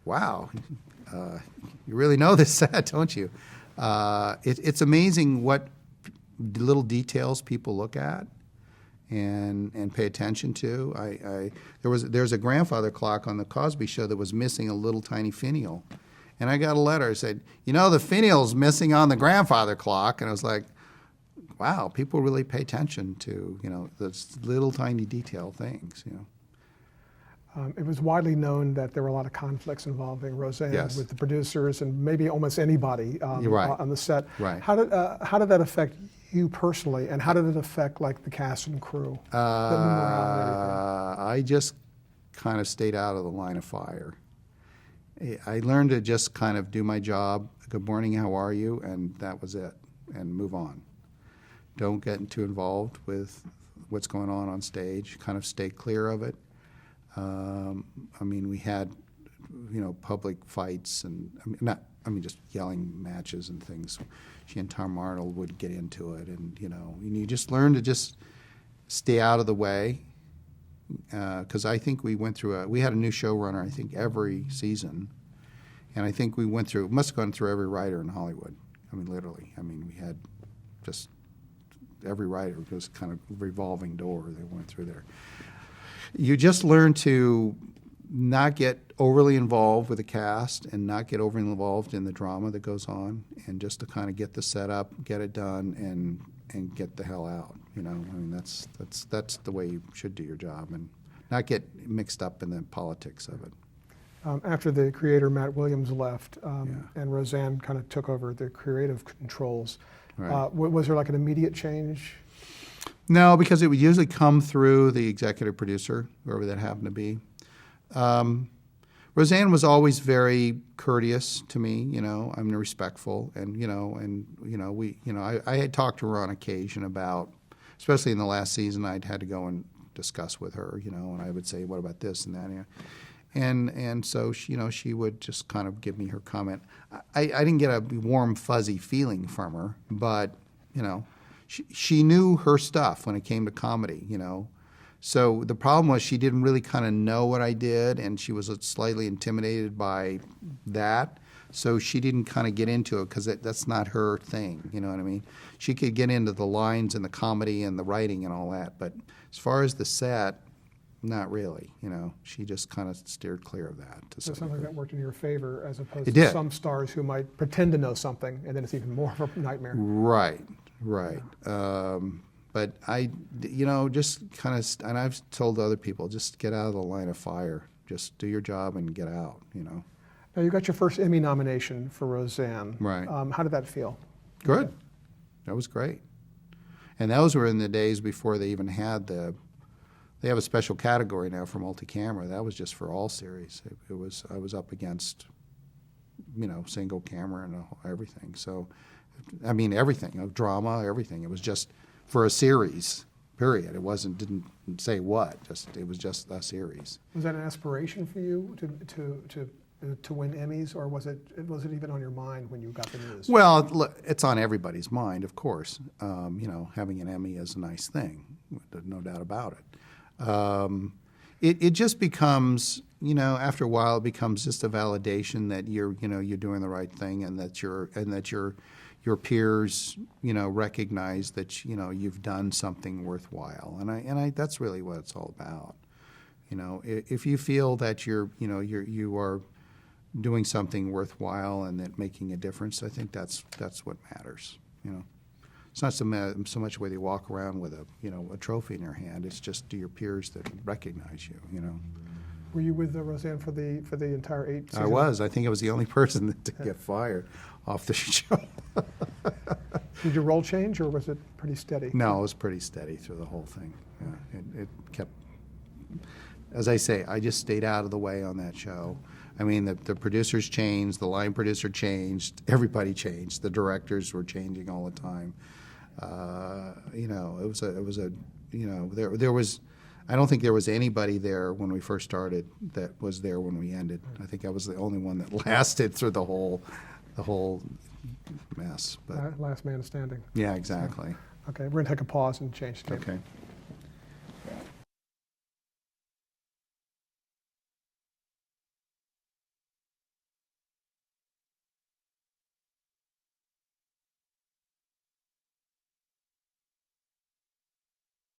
wow, you really know this set, don't you? It's amazing what little details people look at and pay attention to. There's a grandfather clock on the Cosby Show that was missing a little tiny finial, and I got a letter that said, you know, the finial's missing on the grandfather clock, and I was like, wow, people really pay attention to, you know, those little tiny detail things, you know. It was widely known that there were a lot of conflicts involving Roseanne, yes, with the producers and maybe almost anybody right, on the set. Right. How did that affect you personally, and how did it affect like the cast and crew? The morale and everything? I just kind of stayed out of the line of fire. I learned to just kind of do my job. Good morning, how are you? And that was it, and move on. Don't get too involved with what's going on stage. Kind of stay clear of it. I mean, we had, you know, public fights, and I mean, not I mean, just yelling matches and things. She and Tom Arnold would get into it, and you just learn to just stay out of the way. Because I think we had a new showrunner, I think, every season. And I think we must have gone through every writer in Hollywood. I mean, literally. I mean, we had just every writer was kind of revolving door. They went through there. You just learn to not get overly involved with the cast and not get overly involved in the drama that goes on, and just to kind of get the setup, get it done, and get the hell out. I mean, that's the way you should do your job, and not get mixed up in the politics of it. After the creator, Matt Williams, left, and Roseanne kind of took over the creative controls, Right. Was there like an immediate change? No, because it would usually come through the executive producer, whoever that happened to be. Roseanne was always very courteous to me, I mean, respectful, and I had talked to her on occasion about, especially in the last season, I'd had to go and discuss with her, and I would say, what about this and that, and so she would just kind of give me her comment. I didn't get a warm, fuzzy feeling from her, but she knew her stuff when it came to comedy, So the problem was she didn't really kind of know what I did, and she was slightly intimidated by that. So she didn't kind of get into it because that's not her thing, you know what I mean? She could get into the lines and the comedy and the writing and all that, but as far as the set, not really, She just kind of steered clear of that. So something that worked in your favor, as opposed It to did. some stars who might pretend to know something, and then it's even more of a nightmare. Right. But I, just kind of, and I've told other people, just get out of the line of fire. Just do your job and get out, Now, you got your first Emmy nomination for Roseanne. Right. How did that feel? Good. That was great. And those were in the days before they even had they have a special category now for multi-camera. That was just for all series. I was up against, single camera and everything. So, I mean, everything, drama, everything. It was just for a series, period. It didn't say what, it was just a series. Was that an aspiration for you to win Emmys, or was it even on your mind when you got the news? Well, look, it's on everybody's mind, of course. Having an Emmy is a nice thing, no doubt about it. It just becomes, after a while, it becomes just a validation that you're doing the right thing, and that your peers, recognize that you've done something worthwhile, and that's really what it's all about. If you feel that you are doing something worthwhile and that making a difference, I think that's what matters. It's not so much whether you walk around with a trophy in your hand. It's just to your peers that recognize you. Were you with Roseanne for the entire 8 seasons? I was. I think I was the only person that didn't get fired off the show. Did your role change, or was it pretty steady? No, it was pretty steady through the whole thing. Yeah, it kept. As I say, I just stayed out of the way on that show. I mean, the producers changed, the line producer changed, everybody changed. The directors were changing all the time. There was. I don't think there was anybody there when we first started that was there when we ended. I think I was the only one that lasted through the whole mess. But Last man standing. yeah, exactly. Okay, we're going to take a pause and change the game. Okay.